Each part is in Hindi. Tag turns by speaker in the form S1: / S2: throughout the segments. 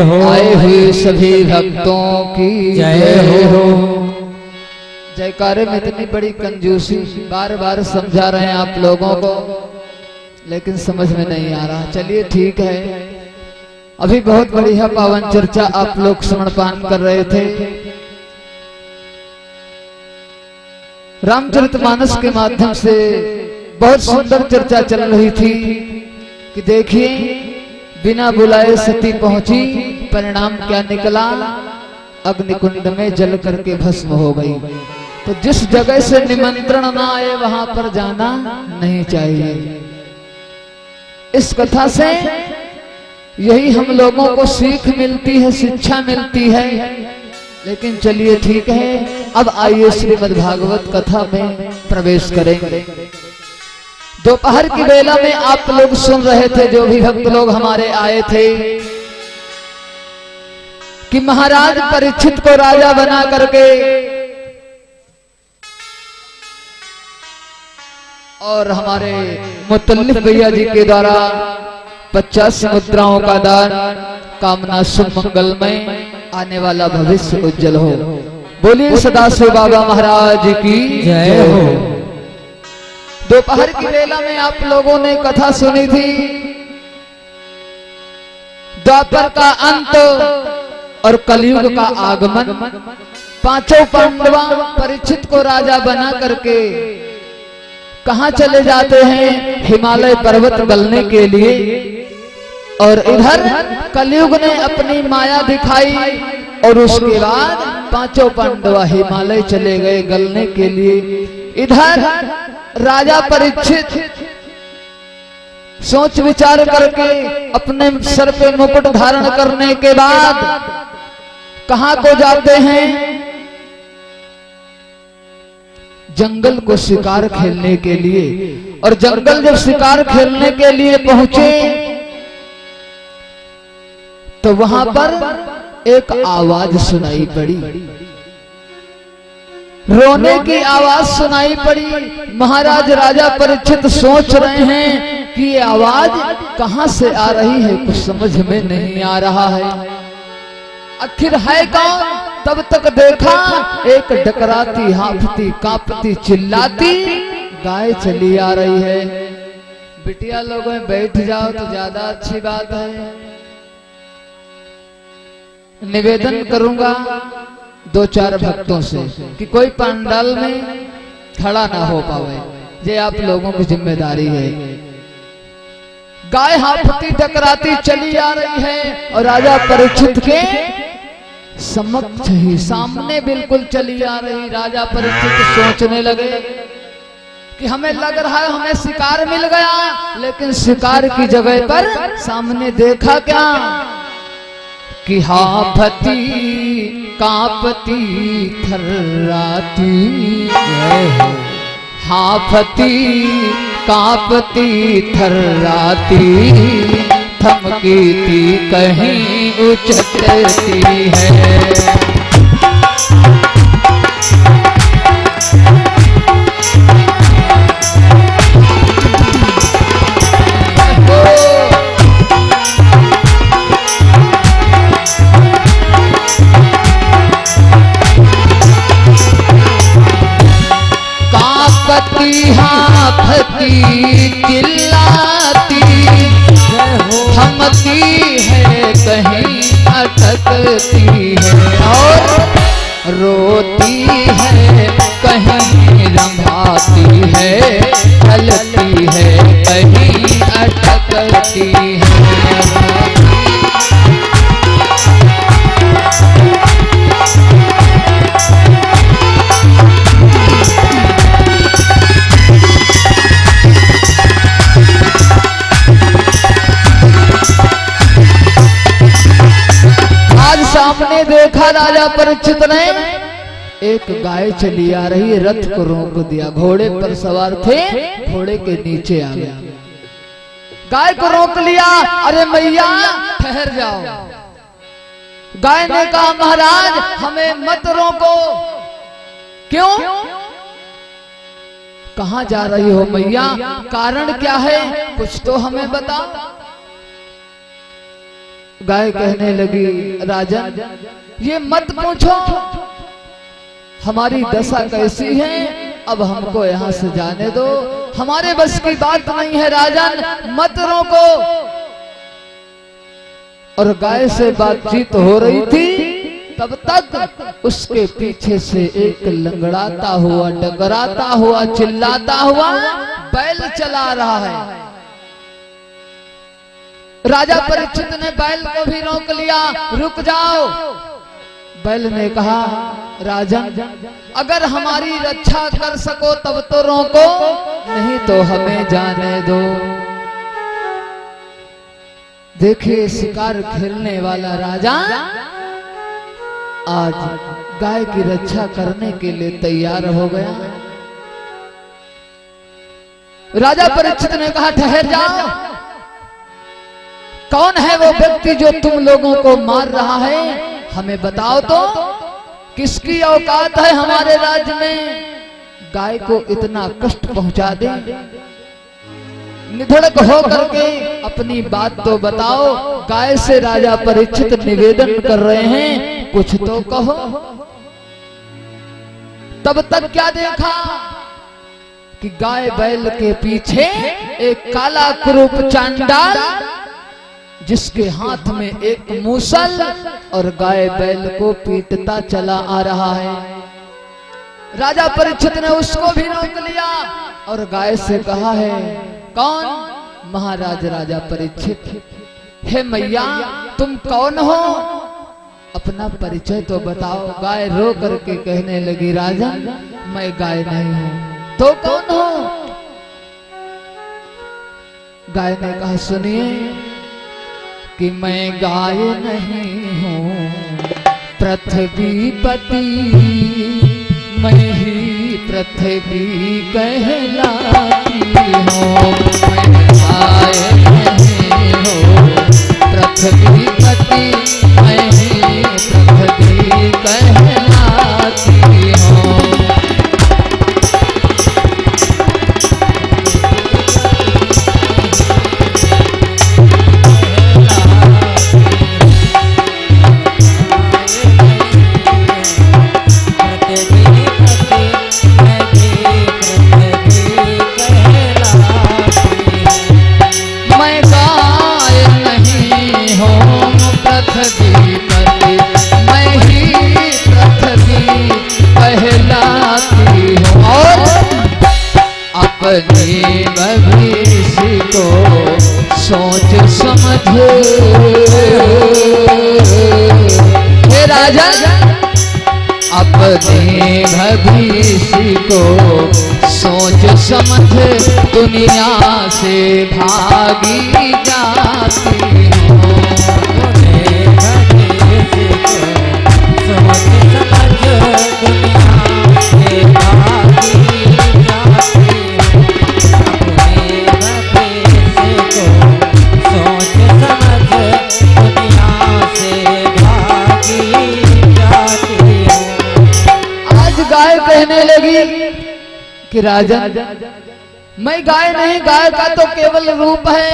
S1: हो।
S2: आए हुए सभी भक्तों की
S1: जय हो।
S2: जयकारे में इतनी बड़ी कंजूसी बार बार समझा रहे हैं आप लोगों को, लेकिन समझ में नहीं आ रहा। चलिए ठीक है, अभी बहुत बढ़िया पावन चर्चा आप लोग श्रवणपान कर रहे थे। रामचरितमानस के माध्यम से बहुत सुंदर चर्चा चल रही थी कि देखिए बिना बुलाए सती पहुंची, परिणाम क्या निकला, अग्निकुंड में जल करके भस्म हो गई। तो जिस जगह से निमंत्रण ना आए वहां पर जाना नहीं चाहिए। इस कथा से यही हम लोगों को सीख मिलती है, शिक्षा मिलती है। लेकिन चलिए ठीक है, अब आइए श्रीमद् भागवत कथा में प्रवेश करेंगे। दोपहर की बेला में आप लोग सुन रहे थे, जो भी भक्त लोग हमारे आए थे, कि महाराज परीक्षित को राजा बना करके और हमारे मुतल्लिफ भैया जी के द्वारा 50 मुद्राओं का दान, कामना सुमंगलमय, आने वाला भविष्य उज्जवल हो। बोलिए सदाशिव बाबा महाराज की
S1: जय हो।
S2: दोपहर की बेला में आप लोगों ने कथा सुनी थी, द्वापर का अंत और कलयुग का आगमन। पांचों पांडव परीक्षित को राजा बना करके कहां चले जाते हैं? हिमालय पर्वत गलने के लिए। और इधर कलयुग ने अपनी माया दिखाई और उसके बाद पांचों पांडव हिमालय चले गए गलने के लिए। इधर राजा परीक्षित सोच विचार करके अपने सर पे मुकुट धारण करने के बाद कहां को जाते हैं? जंगल को शिकार खेलने के लिए। और जंगल जब शिकार खेलने के लिए पहुंचे तो वहां पर एक आवाज सुनाई पड़ी, रोने की आवाज सुनाई पड़ी। महाराज राजा परीक्षित सोच रहे हैं कि ये आवाज कहां से आ रही है, कुछ समझ में नहीं आ रहा है। आखिर है कौन? तब तक देखा एक डकराती, हांफती, कांपती, चिल्लाती गाय चली आ रही है। बिटिया लोगों में बैठ जाओ तो ज्यादा अच्छी बात है। निवेदन करूंगा दो चार भक्तों से कि कोई पंडाल में खड़ा ना हो पावे, ये आप लोगों की जिम्मेदारी है। गाय हांफती डकराती चली आ रही है और राजा परीक्षित के समक्ष ही सामने बिल्कुल चली आ रही। राजा परीक्षित सोचने लगे कि हमें लग रहा है हमें शिकार मिल गया, लेकिन शिकार की जगह पर सामने देखा क्या कि हांफती कांपती थर्राती, हांफती कांपती थर्राती, थमकी थी कहीं उछलती है। हांफती चिल्लाती, थमती है कहीं अटकती है, और रोती है कहीं रंभाती है, चलती है कहीं अटकती है। सामने देखा राजा परीक्षित ने एक गाय चली आ रही है, रथ को रोक दिया। घोड़े पर सवार थे, घोड़े के नीचे आ गया, गाय को रोक लिया। अरे मैया ठहर जाओ। गाय ने कहा महाराज हमें मत रोको। क्यों? कहां जा रही हो मैया? कारण क्या है, कुछ तो हमें बताओ। गाय कहने लगी, राजन ये मत पूछो हमारी दशा कैसी है, अब हमको यहाँ से जाने दो, हमारे बस की बात नहीं है राजन, मत रोको। और गाय से बातचीत हो रही थी, तब तक उसके पीछे से एक लंगड़ाता हुआ, डगराता हुआ, चिल्लाता हुआ बैल चला रहा है। राजा परीक्षित ने बैल को भी रोक लिया, रुक जाओ। बैल ने कहा, राजन अगर हमारी रक्षा कर सको तब तो रोको, नहीं तो हमें जाने दो। देखिए शिकार खेलने वाला राजा आज गाय की रक्षा करने के लिए तैयार हो गया। राजा परीक्षित ने कहा, ठहर जाओ, कौन है वो व्यक्ति जो तुम लोगों को मार रहा है, हमें बताओ तो, किसकी औकात है हमारे राज्य में गाय को इतना कष्ट पहुंचा दे। निधड़क हो करके अपनी बात तो बताओ। गाय से राजा परीक्षित निवेदन कर रहे हैं, कुछ तो कहो। तब तक क्या देखा कि गाय बैल के पीछे एक काला कुरूप चांडाल, जिसके हाथ में एक मूसल और गाय बैल को पीटता चला आ रहा है। राजा परीक्षित ने उसको भी रोक लिया और गाय से कहा है, कौन? महाराज राजा परीक्षित। हे मैया तुम कौन हो, अपना परिचय तो बताओ। गाय रो करके कहने लगी, राजन मैं गाय नहीं हूं। तो कौन हो? गाय ने कहा, सुनिए कि मैं गाय नहीं हूं, पृथ्वीपति, मैं ही पृथ्वी कहलाती हूँ। मैं गाय नहीं हूँ, पृथ्वीपति, मैं ही पृथ्वी कहलाती हूँ। अपने भविष्य को सोच समझ, हे राजा अपने भविष्य को सोच समझ दुनिया से भागी जाती हूँ। अपने भविष्य को सोच समझ दुनिया से भागी कहने लगी कि राजन मैं गाय नहीं, गाय का तो केवल रूप है,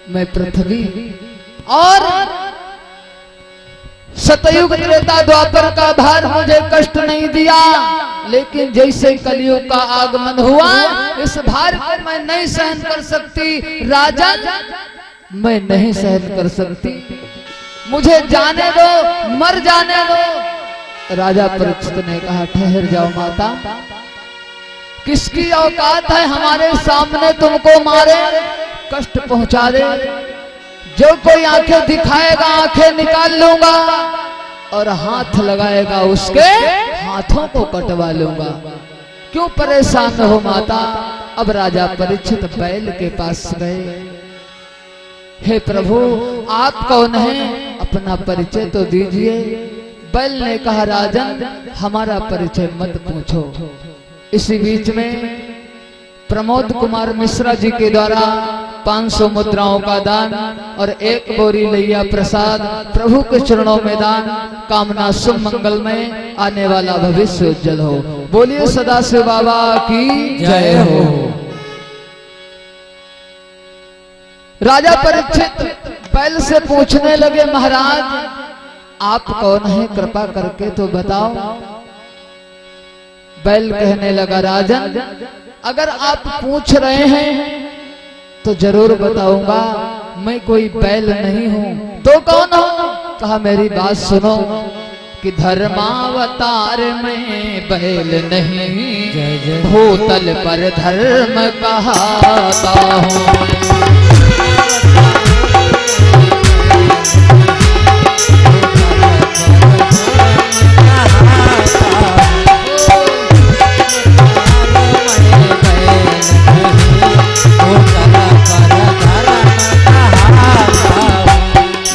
S2: मैं पृथ्वी। और सतयुग त्रेता द्वापर का भार मुझे कष्ट नहीं दिया, लेकिन जैसे कलयुग का आगमन हुआ इस भार को मैं नहीं सहन कर सकती। राजन मैं नहीं सहन कर सकती, मुझे जाने दो, मर जाने दो। राजा परीक्षित ने कहा, ठहर जाओ माता, किसकी औकात है हमारे सामने तुमको मारे, कष्ट पहुंचा दे। जो कोई आंखें दिखाएगा आंखें निकाल लूंगा और हाथ लगाएगा उसके हाथों को कटवा लूंगा। क्यों परेशान हो माता। अब राजा परीक्षित बैल के पास गए। हे प्रभु आप कौन हैं, अपना परिचय तो दीजिए। बैल ने कहा, राजन हमारा परिचय मत पूछो। इसी बीच में प्रमोद कुमार मिश्रा जी के द्वारा 500 मुद्राओं का दान और 1 बोरी लैया प्रसाद प्रभु के चरणों में दान, कामना शुभ मंगल में आने वाला भविष्य उज्जवल हो। बोलिए सदाशिव बाबा की जय हो। राजा परीक्षित बैल से पूछने लगे, महाराज आप कौन हैं, कृपा करके तो बताओ। बैल कहने लगा, राजन अगर आप पूछ रहे हैं तो जरूर बताऊंगा, मैं कोई बैल नहीं हूं। तो कौन हो? कहा मेरी बात सुनो कि धर्मावतार में बैल नहीं, भूतल पर धर्म कहाता हूं।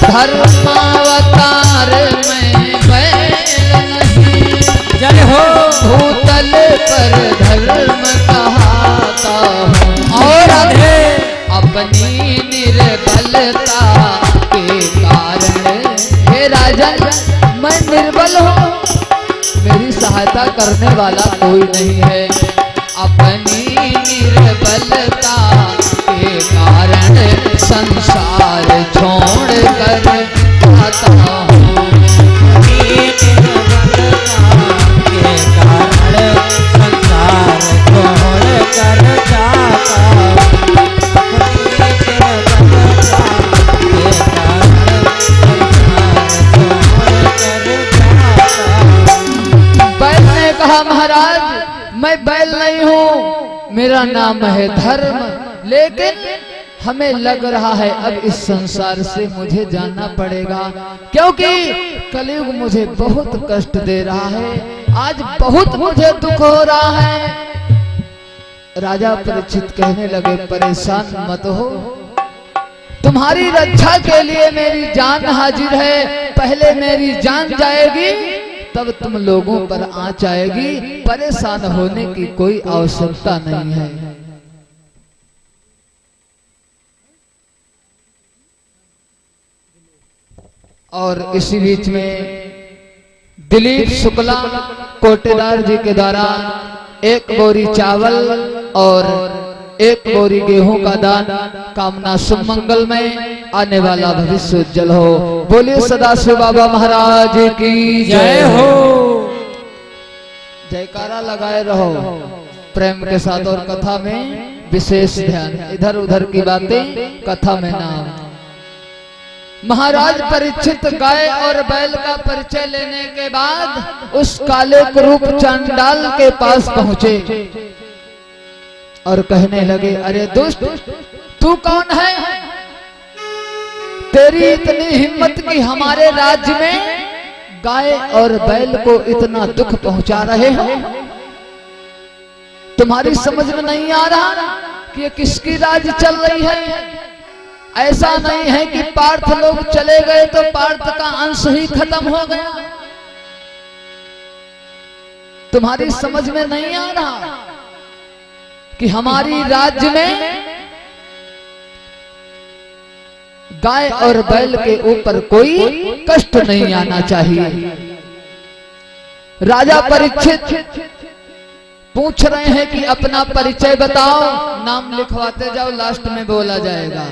S2: धर्मावतार में बैल नहीं, जय हो भूतल पर धर्म कहाता हूँ। और अपनी निर्बलता के कारण, हे राजन मैं निर्बल हूँ, मेरी सहायता करने वाला कोई नहीं है। अपनी निर्बलता के कारण संसार छोड़ कर आता हूँ। के कारण संसार छोड़ कर जाता हूँ। बैल ने कहा, महाराज मैं बैल नहीं हूँ, मेरा नाम है धर्म, लेकिन हमें लग रहा है अब इस संसार से मुझे जाना पड़ेगा, क्योंकि कलयुग मुझे बहुत कष्ट दे रहा है, आज बहुत मुझे दुख हो रहा है। राजा परीक्षित कहने लगे, परेशान मत हो, तुम्हारी रक्षा के लिए मेरी जान हाजिर है। पहले मेरी जान जाएगी तब तुम लोगों पर आंच आएगी, परेशान होने की कोई आवश्यकता नहीं है। और इसी बीच में दिलीप शुक्ला कोटेदार जी के द्वारा 1 बोरी चावल और 1 बोरी गेहूं का दान, कामना सुमंगल में आने वाला भविष्य उज्जवल हो। बोलिए सदाशिव बाबा महाराज की जय हो। जयकारा लगाए रहो प्रेम के साथ। और कथा में विशेष ध्यान, इधर उधर की बातें कथा में ना। महाराज परीक्षित गाय और बैल का परिचय लेने के बाद उस काले कुरूप चांडाल के पास पहुंचे और कहने लगे, अरे दुष्ट तू कौन है, तेरी इतनी हिम्मत कि हमारे राज्य में गाय और बैल को इतना दुख पहुंचा रहे हो। तुम्हारी समझ में नहीं आ रहा कि ये किसकी राज चल रही है। ऐसा नहीं है कि पार्थ लोग चले गए तो पार्थ का अंश ही खत्म हो गया। तुम्हारी समझ में नहीं आ रहा कि हमारी राज्य में गाय और बैल के ऊपर कोई कष्ट नहीं आना चाहिए। राजा परीक्षित पूछ रहे हैं कि अपना परिचय बताओ, नाम लिखवाते जाओ, लास्ट में बोला जाएगा।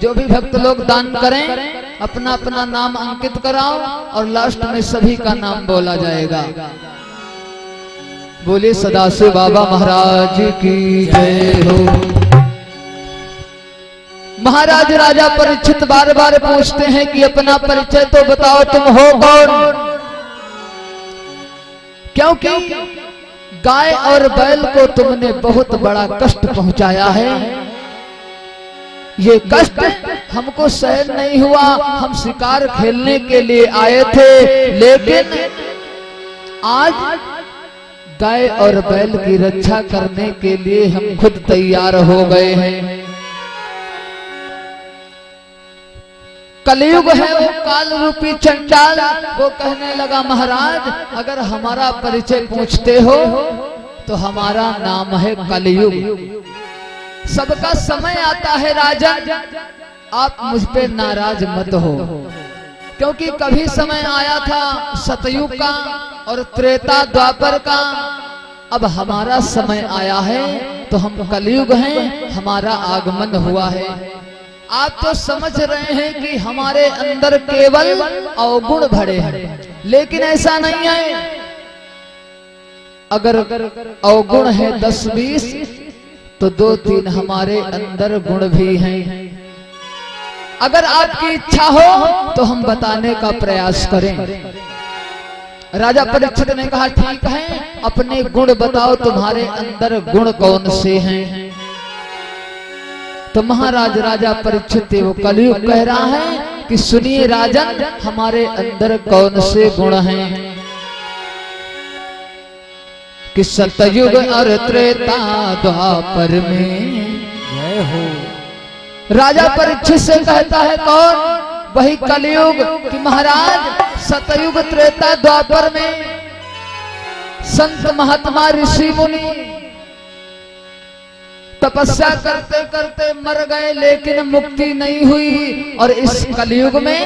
S2: जो भी भक्त लोग दान करें अपना अपना नाम अंकित कराओ और लास्ट में सभी का नाम बोला जाएगा। बोले सदाशिव बाबा महाराज की जय हो। महाराज राजा परीक्षित बार बार पूछते हैं कि अपना परिचय तो बताओ, तुम हो कौन। क्योंकि गाय और बैल को तुमने बहुत बड़ा कष्ट पहुंचाया है। ये कष्ट हमको सहन नहीं हुआ। हम शिकार खेलने के लिए आए थे, लेकिन आज गाय और बैल की रक्षा करने के लिए हम खुद तैयार हो गए हैं। कलयुग है वो काल रूपी चंडाल। वो कहने लगा, महाराज अगर हमारा परिचय पूछते हो तो हमारा नाम है कलयुग। सबका समय आता है राजन, आप मुझ पे नाराज मत हो, क्योंकि कभी समय आया था सतयुग का और त्रेता द्वापर का। अब हमारा समय आया है तो हम कलयुग हैं, हमारा आगमन हुआ है। आप तो समझ रहे हैं कि हमारे अंदर केवल अवगुण भरे हैं, लेकिन ऐसा नहीं है। अगर अवगुण है 10-20 तो 2-3 हमारे अंदर गुण भी हैं। अगर आपकी इच्छा हो तो हम बताने का प्रयास करें। राजा परीक्षित ने कहा ठीक है, अपने गुण बताओ, तुम्हारे अंदर गुण कौन से हैं। तो महाराज राजा परीक्षित वो कलयुग कह रहा है कि सुनिए राजन, हमारे अंदर कौन से गुण हैं। कि सतयुग और त्रेता द्वापर में
S1: जय हो।
S2: राजा परीक्षित से कहता है कौन? वही कलयुग। कि महाराज सतयुग त्रेता द्वापर में संत महात्मा ऋषि मुनि तपस्या करते करते मर गए, लेकिन मुक्ति नहीं हुई। और इस कलयुग में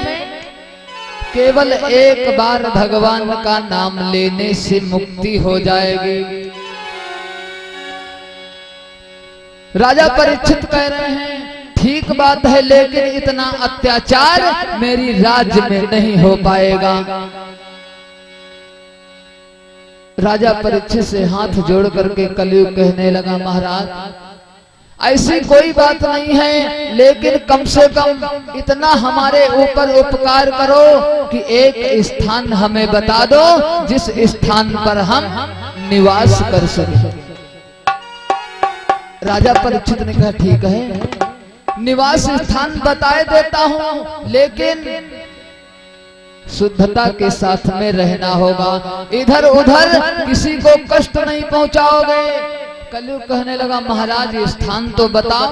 S2: केवल एक बार भगवान का नाम लेने से मुक्ति हो जाएगी। राजा परीक्षित कह रहे हैं ठीक बात है, लेकिन इतना अत्याचार मेरी राज्य में नहीं हो पाएगा। राजा परीक्षित से हाथ जोड़ करके कलयुग कहने लगा महाराज ऐसी कोई बात नहीं है, लेकिन कम से कम इतना हमारे ऊपर उपकार करो कि एक स्थान हमें बता दो जिस स्थान पर हम निवास कर सके। राजा परीक्षित ने कहा ठीक है, निवास स्थान बताए देता हूं, लेकिन शुद्धता के साथ में रहना होगा, इधर उधर किसी को कष्ट नहीं पहुंचाओगे। कलयुग कहने लगा महाराज स्थान तो बताओ।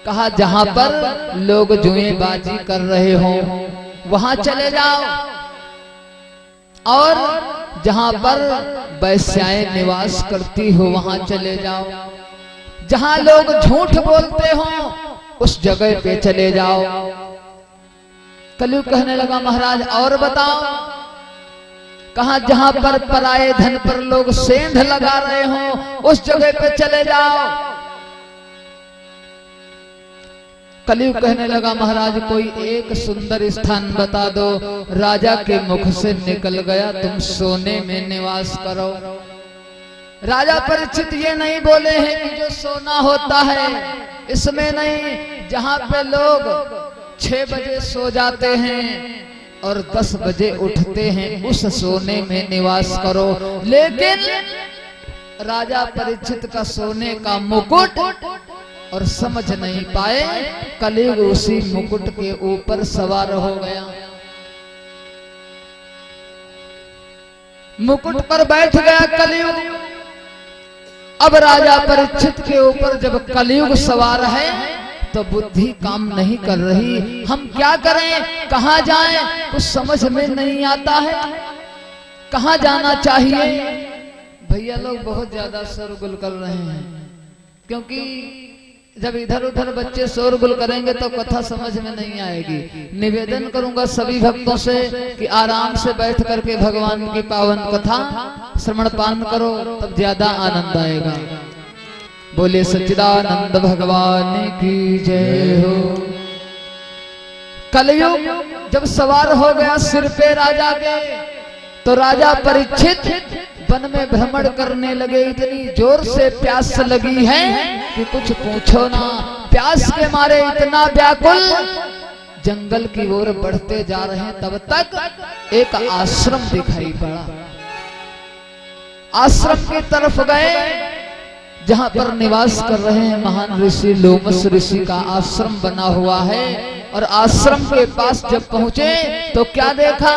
S2: कहा जहां पर लोग जुएबाजी कर रहे हो वहां चले जाओ, और जहां पर वैश्याएं निवास करती हो वहां चले जाओ, जहां लोग झूठ बोलते हो उस जगह पे चले जाओ। कलयुग कहने लगा महाराज और बताओ। कहा जहां पर पराये धन पर लोग सेंध लगा रहे हो उस जगह पे चले जाओ। कलयुग कहने लगा महाराज कोई एक सुंदर स्थान बता दो। राजा के मुख से निकल गया तुम सोने में निवास करो। राजा परीक्षित ये नहीं बोले हैं कि जो सोना होता है इसमें नहीं, जहां पे लोग 6 बजे सो जाते हैं और 10 बजे उठते हैं उस सोने में निवास करो। लेकिन राजा परीक्षित का सोने का मुकुट और समझ नहीं पाए, कलयुग उसी मुकुट के ऊपर सवार हो गया। मुकुट पर बैठ गया कलयुग। अब राजा परीक्षित के ऊपर जब कलयुग सवार है तो बुद्धि काम नहीं कर रही। हम क्या करें, कहां जाएं, कुछ समझ में नहीं आता है। कहां जाना चाहिए? भैया लोग बहुत ज्यादा शोरगुल कर रहे हैं, क्योंकि जब इधर उधर बच्चे शोरगुल करेंगे तो कथा समझ में नहीं आएगी। निवेदन करूंगा सभी भक्तों से कि आराम से बैठ करके भगवान की पावन कथा श्रवण पान करो, तब ज्यादा आनंद आएगा। बोले सच्चिदानंद भगवान की जय हो। कलयुग जब सवार हो गया सिर पे राजा के, तो राजा परीक्षित वन में भ्रमण करने लगे। इतनी जोर से प्यास लगी है कि कुछ पूछो ना। प्यास के मारे इतना व्याकुल जंगल की ओर बढ़ते जा रहे हैं, तब तक एक आश्रम दिखाई पड़ा। आश्रम की तरफ गए जहां पर निवास कर रहे हैं महान ऋषि लोमस ऋषि का आश्रम बना हुआ है। और आश्रम के पास जब पहुंचे तो क्या देखा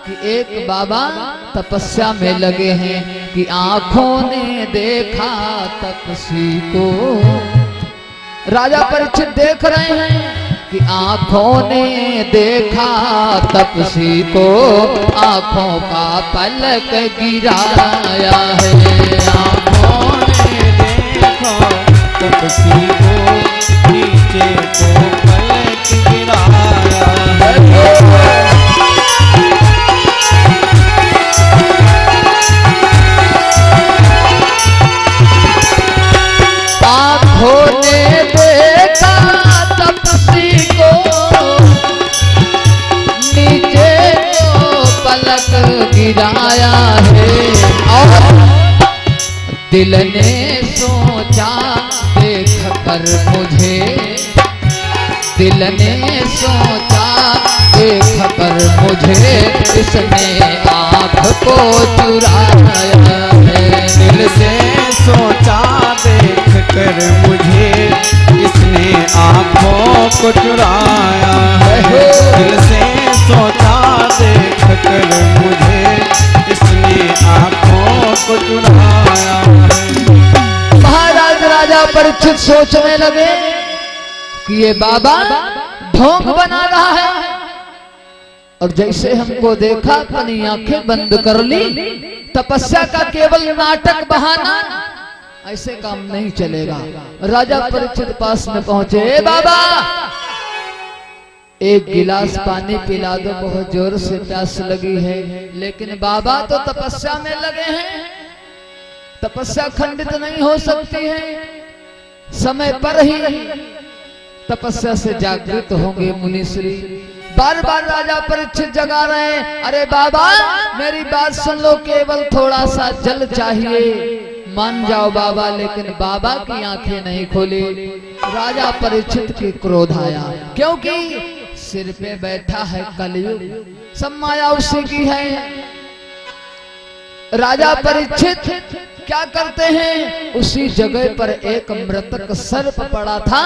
S2: कि एक बाबा तपस्या में लगे हैं। कि आंखों ने देखा तपस्वी को, राजा परीक्षित देख रहे हैं कि आंखों ने देखा तपस्वी को, आंखों का पलक गिराया है।
S1: आंखों ने देखा तपस्वी को, नीचे को पलक गिराया है।
S2: आंखों ने देखा तपस्वी पलक गिराया है। और दिल ने सोचा देख कर मुझे, दिल ने सोचा देख कर मुझे, इसने आँख को चुराया है।
S1: दिल से सोचा देख कर मुझे, इसने आँखों को चुराया है। दिल से सोचा देख कर मुझे, इसने आँखों को चुराया है।
S2: महाराज राजा परीक्षित सोचने लगे कि ये बाबा ढोंग बना रहा है, और जैसे हमको देखा अपनी आंखें बंद कर ली। तपस्या का केवल नाटक बहाना, ऐसे काम नहीं चलेगा। राजा परीक्षित पास में पहुंचे, ए बाबा एक गिलास पानी पिला दो, बहुत जोर से प्यास लगी है। लेकिन बाबा तो तपस्या में लगे हैं, तपस्या खंडित नहीं हो सकती है, समय पर ही तपस्या से जागृत होंगे मुनिश्री। बार बार राजा परीक्षित जगा रहे हैं, अरे बाबा मेरी बात सुन लो, केवल थोड़ा सा जल चाहिए, मान जाओ बाबा। लेकिन बाबा की आंखें नहीं खोली। राजा परीक्षित की क्रोध आया, क्योंकि सिर पे बैठा है कलयुग, सब माया उसी की है। राजा परीक्षित क्या करते हैं, उसी जगह पर एक मृतक सर्प पड़ा था,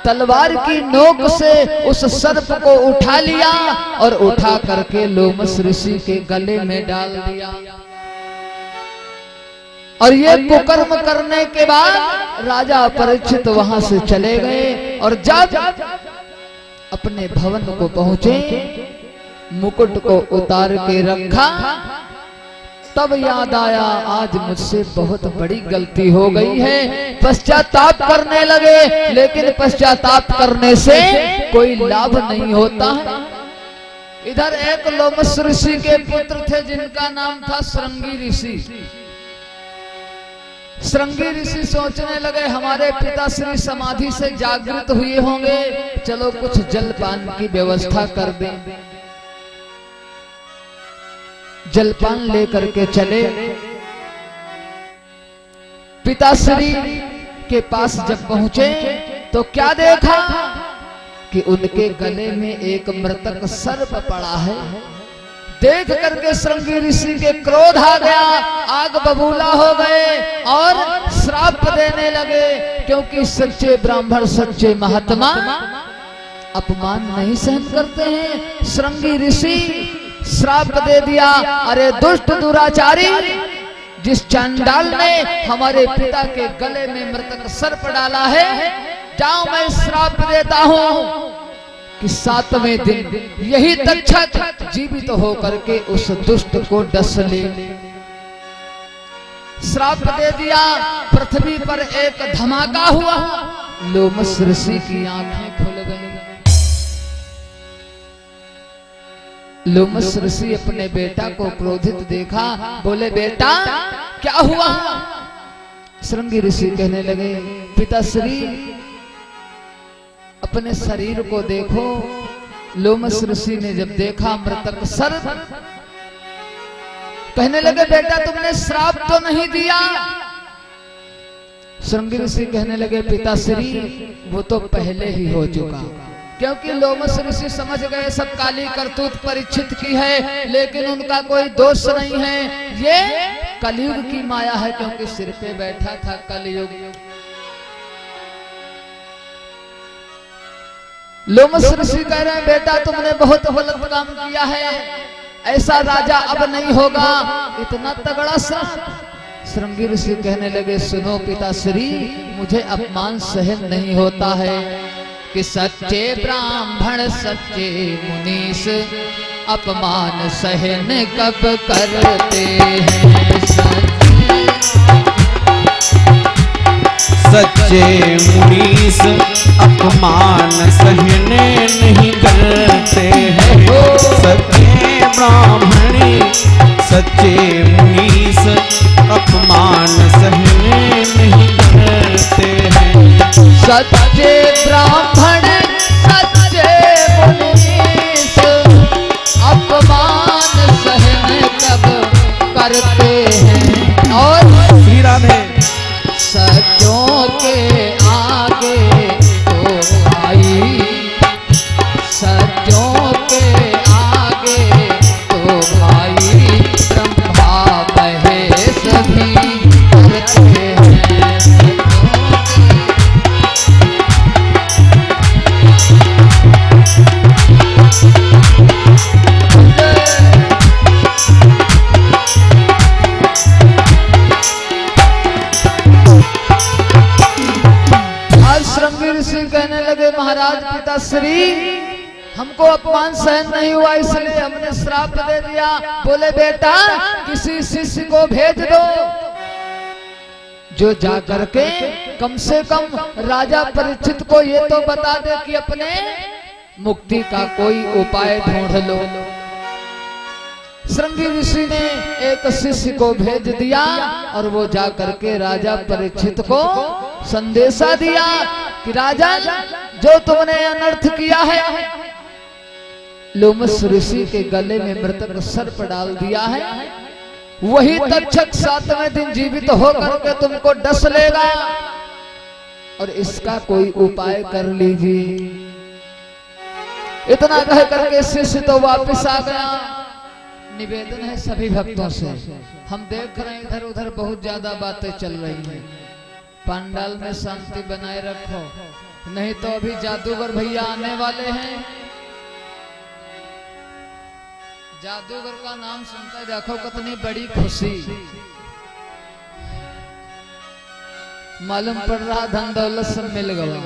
S2: तलवार की नोक से उस सर्प को उठा लिया और उठा करके लोमस ऋषि के गले में डाल दिया। और ये कुकर्म करने के बाद राजा परीक्षित वहां से चले गए। और जब अपने भवन को पहुंचे, मुकुट को उतार के रखा, तब याद आया आज मुझसे बहुत बड़ी गलती हो गई है। पश्चाताप करने लगे, लेकिन पश्चाताप करने से कोई लाभ नहीं होता है। इधर एक लोमस ऋषि के पुत्र थे जिनका नाम था श्रृंगी ऋषि। श्रृंगी ऋषि सोचने लगे हमारे पिताश्री समाधि से जागृत हुए होंगे, चलो कुछ जलपान की व्यवस्था कर दें। जलपान लेकर के चले। पिताश्री के पास जब पहुंचे तो क्या देखा कि उनके गले में एक मृतक सर्प पड़ा है। देख करके श्रृंगी ऋषि के क्रोध आ गया, आग बबूला हो गए और श्राप देने लगे, क्योंकि सच्चे ब्राह्मण सच्चे महात्मा अपमान नहीं सहन करते हैं। श्रृंगी ऋषि श्राप दे दिया, अरे दुष्ट दुराचारी, जिस चांडाल ने हमारे पिता के गले में मृतक सर्प डाला है, जाओ मैं श्राप देता हूं कि 7वें दिन यही तक्षक जीवित तो होकर के उस दुष्ट को डस ले। श्राप दे दिया। पृथ्वी पर एक धमाका हुआ, लोमस ऋषि की आंखें खुल गई। लोमस ऋषि अपने बेटा को क्रोधित देखा, बोले बेटा क्या हुआ। श्रृंगी ऋषि कहने लगे पिताश्री अपने शरीर को देखो। लोमस ऋषि ने जब देखा मृतक सर्प, कहने लगे बेटा तुमने श्राप तो नहीं दिया। श्रृंगी ऋषि कहने लगे पिताश्री वो तो पहले ही हो चुका, क्योंकि लोमस ऋषि समझ गए सब काली करतूत परीक्षित की है, लेकिन उनका कोई दोष नहीं है, ये कलयुग की माया है, क्योंकि सिर पे बैठा था कलयुग। लोमस ऋषि कह रहे हैं बेटा तुमने बहुत गलत काम किया है, ऐसा राजा अब नहीं होगा, इतना तगड़ा श्राप। श्रृंगी ऋषि कहने लगे सुनो पिताश्री मुझे अपमान सहन नहीं होता है कि सच्चे ब्राह्मण सच्चे मुनीस अपमान सहन कब करते हैं।
S1: सच्चे मुनीस अपमान सहने नहीं करते हैं। सच्चे ब्राह्मणी सच्चे मुनीस अपमान सहने नहीं करते हैं।
S2: सच्चे ब्राह्मण सच्चे मुनीस अपमान सहने करते हैं। और
S1: श्री राधे।
S2: सच्चों के आगे तो भाई, सच्चों के आगे तो भाई ब्रह्मा महेश भी करते हैं। श्रृंगी ऋषि कहने लगे महाराज पिताश्री, हमको अपमान सहन नहीं हुआ इसलिए हमने श्राप दे दिया। बोले बेटा किसी शिष्य को भेज दो जो जा करके कम से कम राजा परीक्षित को ये तो बता दे कि अपने मुक्ति का कोई उपाय ढूंढ लो। श्रृंगी ऋषि ने एक शिष्य को भेज दिया और वो जा करके राजा परीक्षित को संदेशा दिया कि राजा जो तुमने अनर्थ किया है, लोमस ऋषि के गले में मृतक सर्प डाल दिया है, वही तक्षक 7वें दिन जीवित होकर के तुमको डस लेगा और इसका कोई उपाय कर लीजिए। इतना कह करके शिष्य तो वापस आ गया। निवेदन है सभी भक्तों से, हम देख रहे हैं इधर उधर बहुत ज्यादा बातें चल रही हैं, पंडाल में शांति बनाए रखो, नहीं तो अभी जादूगर भैया आने वाले हैं। जादूगर का नाम सुनता देखो कितनी बड़ी खुशी, मालूम पड़ रहा धन दौलत सब मिल गया।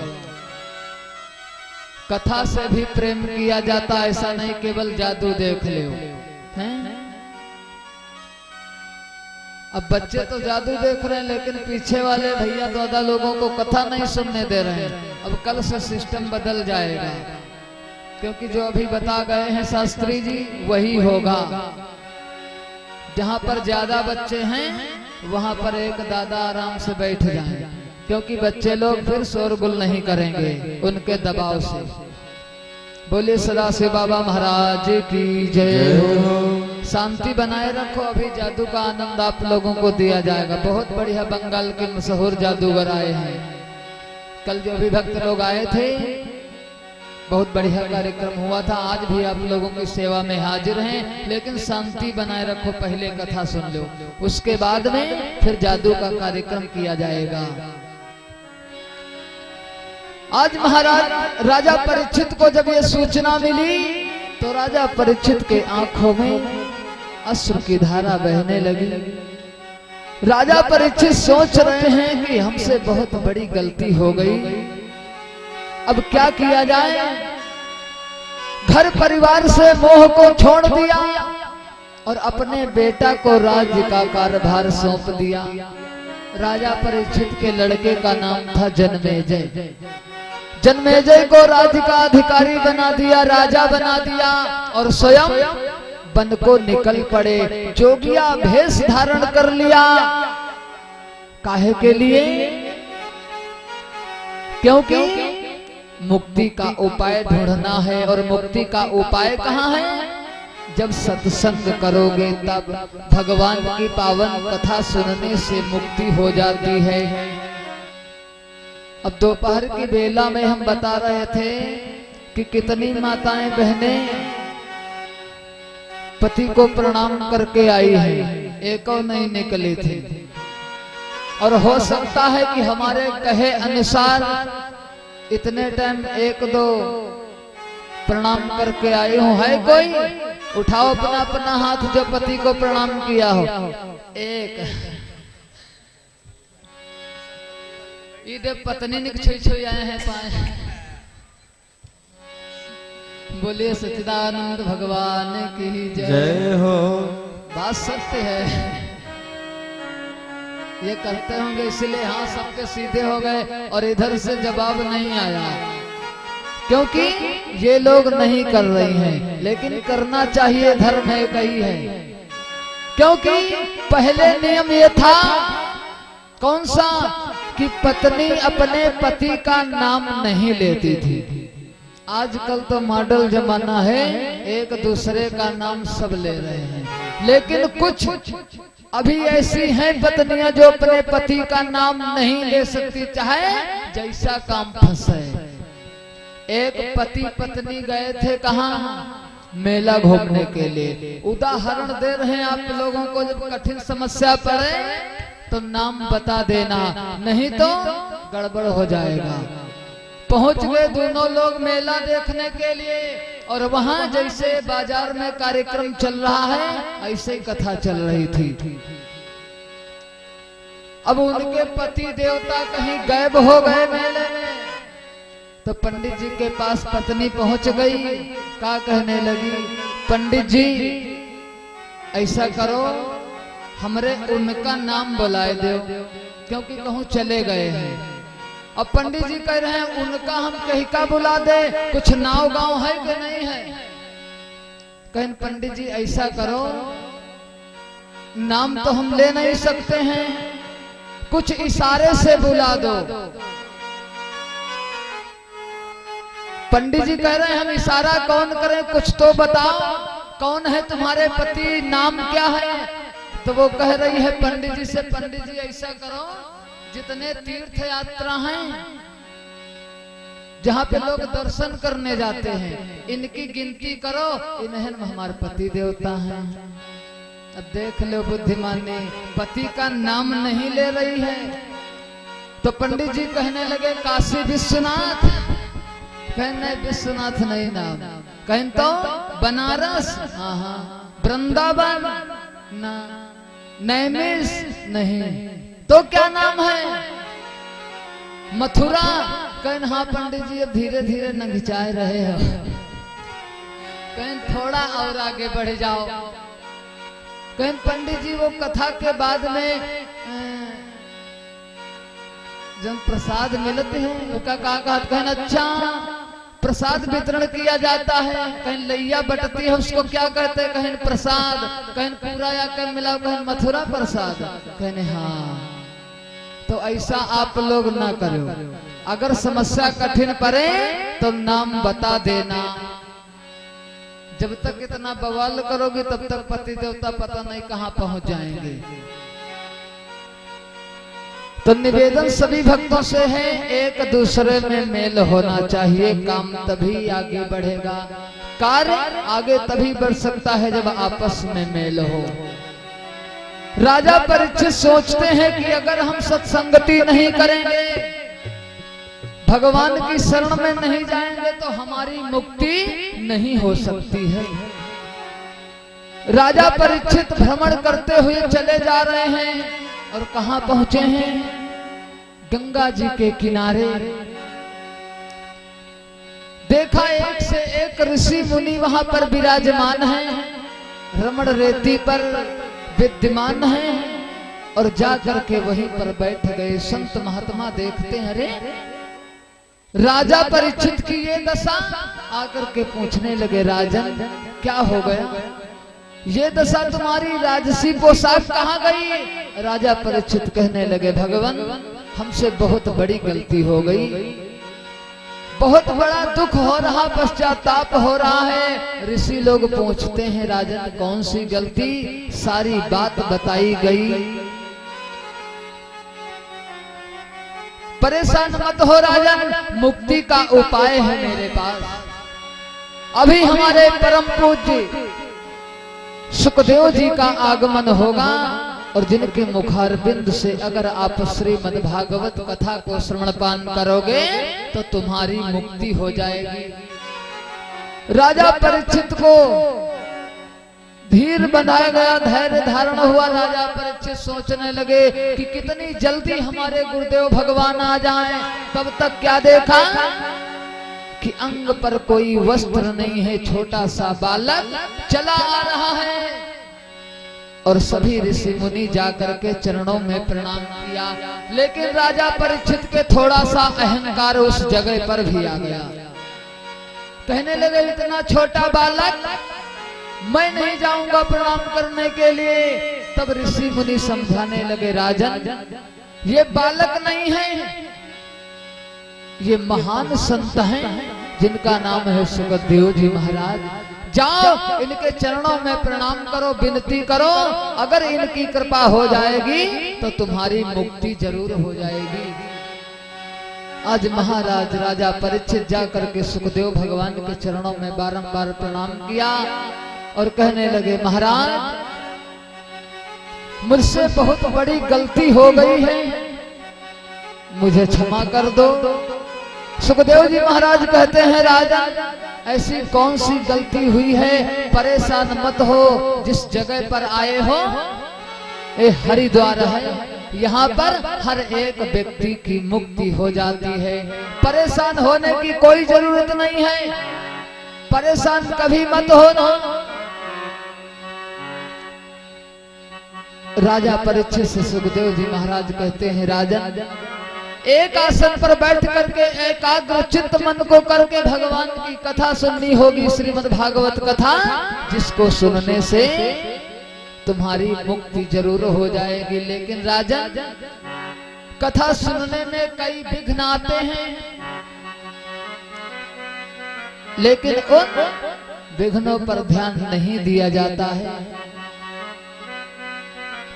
S2: कथा से भी प्रेम किया जाता, ऐसा नहीं केवल जादू देख लो हैं। अब बच्चे तो जादू देख रहे हैं लेकिन पीछे वाले भैया दादा लोगों को कथा नहीं सुनने दे रहे हैं। अब कल से सिस्टम बदल जाएगा, क्योंकि जो अभी बता गए हैं शास्त्री जी वही होगा। जहां पर ज्यादा बच्चे हैं वहां पर एक दादा आराम से बैठ जाएं, क्योंकि बच्चे लोग फिर शोरगुल नहीं करेंगे उनके दबाव से। बोले सदाशिव बाबा महाराज की जय हो। शांति बनाए रखो, अभी जादू का आनंद आप लोगों को दिया जाएगा। बहुत बढ़िया बंगाल के मशहूर जादूगर आए हैं। कल जो भी भक्त लोग आए थे बहुत बढ़िया कार्यक्रम हुआ था। आज भी आप लोगों की सेवा में हाजिर हैं, लेकिन शांति बनाए रखो। पहले कथा सुन लो, उसके बाद में फिर जादू का कार्यक्रम किया जाएगा। आज महाराज राजा परीक्षित को जब ये सूचना मिली तो राजा परीक्षित के आंखों में अश्रु की धारा बहने लगी। राजा परीक्षित सोच रहे हैं कि हमसे बहुत बड़ी गलती हो गई, अब क्या किया जाए। घर परिवार से मोह को छोड़ दिया और अपने बेटा को राज्य का कार्यभार सौंप दिया। राजा परीक्षित के लड़के का नाम था जन्मेजय। जन्मेजय को राज्य का अधिकारी बना दिया, राजा बना दिया और स्वयं वन को निकल पड़े। जोगिया भेष धारण कर लिया। काहे के लिए? क्योंकि मुक्ति का उपाय ढूंढना है। और मुक्ति का उपाय कहाँ है? जब सत्संग करोगे तब भगवान की पावन कथा सुनने से मुक्ति हो जाती है। अब दोपहर की बेला में हम बता रहे थे कि कितनी माताएं बहनें पति को प्रणाम करके आई है, एक और नहीं निकली थी। और हो सकता है कि हमारे कहे अनुसार इतने टाइम एक दो प्रणाम करके आए हो। है कोई? उठाओ अपना अपना हाथ जो पति को प्रणाम किया हो। एक ईद पत्नी ने छुई आए हैं पाए। बोलिए सच्चिदानंद भगवान की जय हो। बात सत्य है, ये करते होंगे इसलिए हाँ सबके सीधे हो गए और इधर से जवाब नहीं आया, क्योंकि ये लोग नहीं कर रही हैं, लेकिन करना चाहिए, धर्म है कही है। क्योंकि पहले नियम ये था, कौन सा? कि पत्नी अपने पति का नाम नहीं लेती थी। आजकल तो मॉडल जमाना है, एक दूसरे का नाम सब ले रहे हैं, लेकिन कुछ अभी ऐसी हैं पत्नियां जो अपने पति का नाम नहीं ले सकती, चाहे जैसा काम फंसे। एक पति पत्नी गए थे कहाँ, मेला घूमने के लिए। उदाहरण दे रहे हैं आप लोगों को, जब कठिन समस्या पड़े तो नाम बता देना, नहीं तो गड़बड़ हो जाएगा। पहुंच गए दोनों लोग मेला देखने के लिए, और वहां जैसे बाजार में कार्यक्रम चल रहा है ऐसे ही कथा चल रही थी। अब उनके पति देवता कहीं गायब हो गए मेले में, तो पंडित जी के पास पत्नी पहुंच गई, क्या कहने लगी, पंडित जी ऐसा करो, हमरे उनका नाम बुलाए दो, क्योंकि कहूं चले गए हैं। अब पंडित जी कह रहे हैं उनका हम कहीं का बुला दे, कुछ नाव गांव है कि नहीं है। कहें पंडित जी ऐसा करो, नाम तो हम ले नहीं सकते हैं, कुछ इशारे से बुला दो। पंडित जी कह रहे हैं हम इशारा कौन करें, कुछ तो बताओ, कौन है तुम्हारे पति, नाम क्या है। तो वो कह रही है पंडित जी से, पंडित जी ऐसा करो, जितने तीर्थ यात्रा हैं जहाँ पे लोग दर्शन करने जाते हैं, इनकी गिनती करो, इन्हें हमारे पति देवता हैं। अब देख लो बुद्धिमानी, पति का नाम नहीं ले रही है। तो पंडित जी कहने लगे काशी विश्वनाथ, कहने विश्वनाथ नहीं नाम, कहें तो बनारस, हाँ हाँ, वृंदावन ना, नैमिष नहीं, तो क्या नाम है, मथुरा। कहें हाँ पंडित जी अब धीरे धीरे नंगिचाए रहे हो, कहें थोड़ा और आगे बढ़ जाओ। कहें पंडित जी वो कथा के बाद में जब प्रसाद मिलते हैं उसका कहा, कहें अच्छा प्रसाद वितरण किया जाता है, कहीं लैया बटती है उसको क्या कहते हैं, कहीं प्रसाद, कहीं पूरा या कहीं मिला, कहीं मथुरा प्रसाद। कहने हाँ, तो ऐसा आप लोग ना करो, अगर समस्या कठिन पड़े तो नाम बता देना। जब तक इतना बवाल करोगे तब तक पति देवता पता नहीं कहां पहुंच जाएंगे। तो निवेदन सभी भक्तों से है, एक दूसरे में मेल होना चाहिए, काम तभी आगे बढ़ेगा, कार्य आगे तभी बढ़ सकता है जब आपस में मेल हो। राजा परीक्षित सोचते हैं कि अगर हम सत्संगति नहीं करेंगे, भगवान की शरण में नहीं जाएंगे तो हमारी मुक्ति नहीं हो सकती है। राजा परीक्षित भ्रमण करते हुए चले जा रहे हैं, और कहां पहुंचे हैं, गंगा जी के किनारे। देखा एक से एक ऋषि मुनि वहां पर विराजमान हैं, रमण रेती पर विद्यमान है, और जाकर के वहीं पर बैठ गए। संत महात्मा देखते हैं, अरे राजा परीक्षित की ये दशा, आकर के पूछने लगे राजन क्या हो गया, ये दशा तुम्हारी राजसी पोशाक कहाँ गई। राजा परीक्षित कहने लगे भगवान हमसे बहुत बड़ी गलती हो गई, बहुत बड़ा दुख हो रहा, पश्चाताप हो रहा है। ऋषि लोग पूछते हैं राजन कौन सी गलती, सारी बात बताई गई। परेशान मत हो राजन, मुक्ति का उपाय है मेरे पास। अभी हमारे परम पूज्य सुखदेव जी का आगमन होगा, और जिनके मुखारबिंद से अगर आप श्रीमद् भागवत कथा को श्रवणपान करोगे तो तुम्हारी मुक्ति हो जाएगी। राजा परीक्षित को धीर बनाया गया, धैर्य धारण हुआ। राजा परीक्षित सोचने लगे कि कितनी जल्दी हमारे गुरुदेव भगवान आ जाएं। तब तक क्या देखा कि अंग पर कोई वस्त्र नहीं है, छोटा सा बालक चला आ रहा है, और सभी ऋषि मुनि जाकर के चरणों में प्रणाम किया। लेकिन राजा परीक्षित के थोड़ा सा अहंकार उस जगह पर भी आ गया। कहने लगे इतना छोटा बालक, मैं नहीं जाऊंगा प्रणाम करने के लिए। तब ऋषि मुनि समझाने लगे राजन ये बालक नहीं है, ये महान संत हैं, जिनका नाम है सुखदेव जी महाराज। जाओ इनके चरणों में प्रणाम करो, विनती करो, अगर इनकी कृपा हो जाएगी तो तुम्हारी मुक्ति जरूर हो जाएगी। आज महाराज राजा परीक्षित जाकर के सुखदेव भगवान के चरणों में बारंबार प्रणाम किया और कहने लगे, महाराज मुझसे बहुत बड़ी गलती हो गई है, मुझे क्षमा कर दो। सुखदेव जी महाराज कहते हैं, राजा ऐसी कौन सी गलती हुई है, परेशान मत हो। जिस जगह पर आए हो ये हरिद्वार है, यहाँ पर हर एक व्यक्ति की मुक्ति हो जाती है, परेशान होने की कोई जरूरत नहीं है, परेशान कभी मत होना। राजा परीक्षित से सुखदेव जी महाराज कहते हैं, राजा एक आसन पर बैठ करके एकाग्र चित्त मन को करके भगवान की कथा सुननी होगी, श्रीमद् भागवत कथा, जिसको सुनने से तुम्हारी मुक्ति जरूर हो जाएगी। लेकिन राजा कथा सुनने में कई विघ्न आते हैं, लेकिन उन विघ्नों पर ध्यान नहीं दिया जाता है।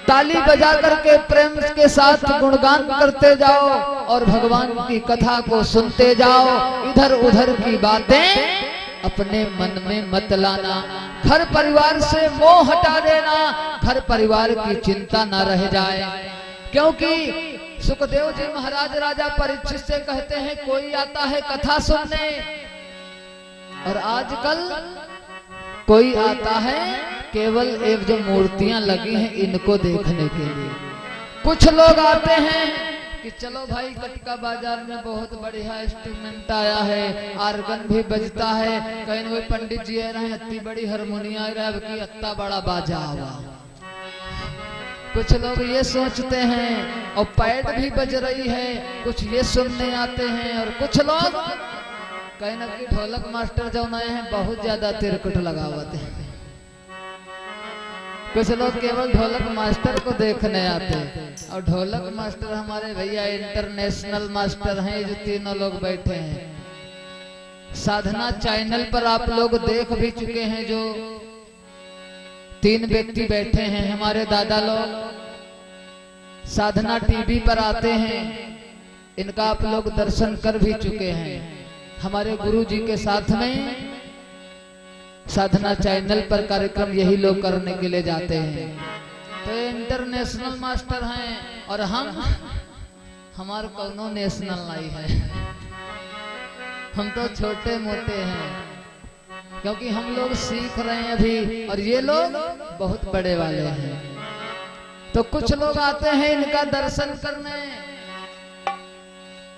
S2: ताली बजा करके प्रेम के साथ गुणगान करते जाओ और भगवान की कथा को सुनते जाओ। इधर उधर की बातें अपने मन में मत लाना, घर परिवार से मोह हटा देना, घर परिवार की चिंता न रह जाए। क्योंकि सुखदेव जी महाराज राजा परीक्षित से कहते हैं, कोई आता है कथा सुनने और आजकल कोई आता है केवल एक जो मूर्तियां लगी हैं इनको देखने के लिए। कुछ लोग आते हैं कि चलो भाई कटका बाजार में बहुत बढ़िया इंस्ट्रूमेंट आया है, आर्गन भी बजता है, कहीं कोई पंडित जी आ रहे हैं, इतनी बड़ी हारमोनियम आ रहा है कि इतना बड़ा बाजा हुआ। कुछ लोग ये सोचते हैं और पैड भी बज रही है, कुछ ये सुनने आते हैं। और कुछ लोग कहीं ना कहीं ढोलक मास्टर जो नए हैं बहुत ज्यादा तिरकुट लगावत है। कुछ लोग केवल ढोलक मास्टर को देखने आते हैं और ढोलक मास्टर हमारे भैया इंटरनेशनल मास्टर हैं, जो तीनों लोग बैठे हैं। साधना चैनल पर आप लोग देख भी चुके हैं, जो 3 व्यक्ति बैठे हैं हमारे दादा लोग, साधना टीवी पर आते हैं, इनका आप लोग दर्शन कर भी चुके हैं। हमारे गुरु जी के साथ में साधना चैनल पर कार्यक्रम यही लोग करने के लिए जाते हैं। तो इंटरनेशनल मास्टर हैं और हम हमारे कोनो नेशनल नहीं है, हम तो छोटे मोटे हैं, क्योंकि हम लोग सीख रहे हैं अभी और ये लोग बहुत बड़े वाले हैं। तो कुछ लोग आते हैं इनका दर्शन करने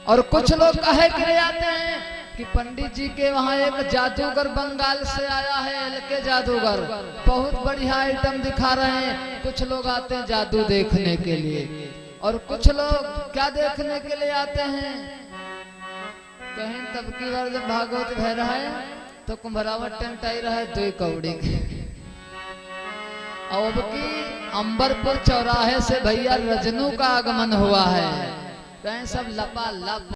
S2: और कुछ लोग कहे के लिए आते हैं कि पंडित जी के वहाँ एक जादूगर बंगाल से आया है, एलके जादूगर, बहुत बढ़िया आइटम दिखा रहे हैं। कुछ लोग आते हैं जादू देखने के लिए और कुछ लोग क्या देखने के लिए आते हैं, कहीं तब की बार जब भागवत भय रहा है तो कुंभरावट टेंट आई रहा है 2 कौड़ी के। अब की अंबरपुर चौराहे से भैया रजनू का आगमन हुआ है, कहीं सब लपा लप